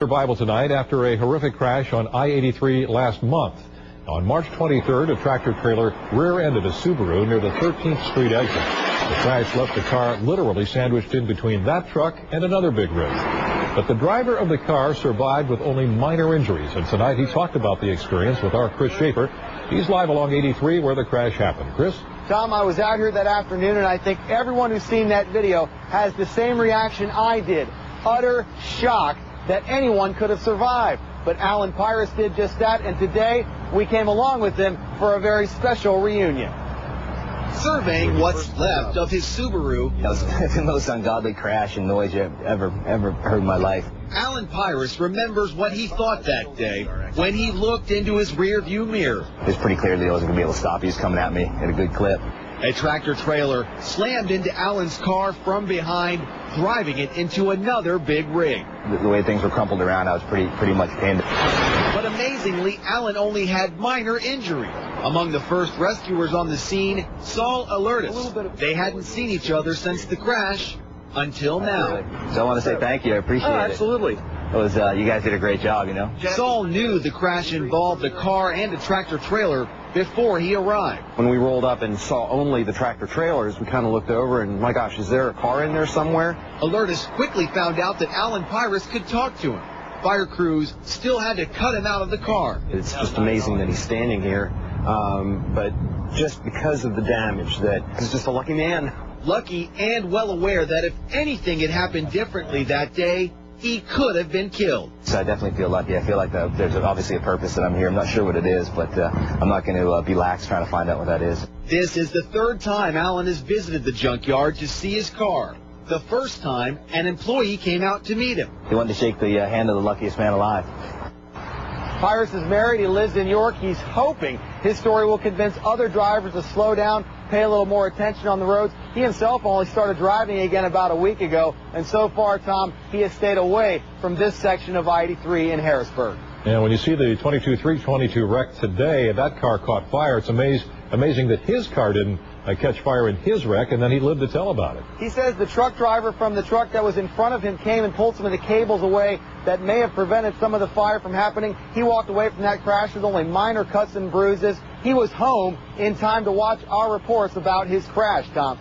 Survival tonight after a horrific crash on I-83 last month. On March 23rd, a tractor-trailer rear-ended a Subaru near the 13th Street exit. The crash left the car literally sandwiched in between that truck and another big rig. But the driver of the car survived with only minor injuries, and tonight he talked about the experience with our Chris Schaefer. He's live along 83 where the crash happened. Chris? Tom, I was out here that afternoon, and I think everyone who's seen that video has the same reaction I did. Utter shock that anyone could have survived. But Alan Pyrus did just that, and today we came along with him for a very special reunion. Surveying what's left of his Subaru. That was the most ungodly crash and noise I've ever heard in my life. Alan Pyrus remembers what he thought that day when he looked into his rear-view mirror. It was pretty clear that I wasn't going to be able to stop. He was coming at me at a good clip. A tractor-trailer slammed into Alan's car from behind, driving it into another big rig. The way things were crumpled around, I was pretty much pinned. But amazingly, Alan only had minor injury. Among the first rescuers on the scene, Saul Alertis. They hadn't seen each other since the crash until now. So I want to say thank you. I appreciate it. Absolutely. It was, you guys did a great job, you know. Saul knew the crash involved a car and a tractor-trailer before he arrived. When we rolled up and saw only the tractor-trailers, we kind of looked over and, my gosh, is there a car in there somewhere? Alertis quickly found out that Alan Pyrus could talk to him. Fire crews still had to cut him out of the car. It's just amazing that he's standing here, but just because of the damage, that he's just a lucky man. Lucky and well aware that if anything had happened differently that day, he could have been killed. So I definitely feel lucky. I feel like there's obviously a purpose that I'm here. I'm not sure what it is, but I'm not going to be lax trying to find out what that is. This is the third time Alan has visited the junkyard to see his car. The first time, an employee came out to meet him. He wanted to shake the hand of the luckiest man alive. Pyrus is married. He lives in York. He's hoping his story will convince other drivers to slow down, pay a little more attention on the roads. He himself only started driving again about a week ago, and so far, Tom, he has stayed away from this section of I-83 in Harrisburg. And when you see the 22-322 wreck today, that car caught fire. It's amazing that his car didn't catch fire in his wreck, and then he lived to tell about it. He says the truck driver from the truck that was in front of him came and pulled some of the cables away that may have prevented some of the fire from happening. He walked away from that crash with only minor cuts and bruises. He was home in time to watch our reports about his crash, Tom.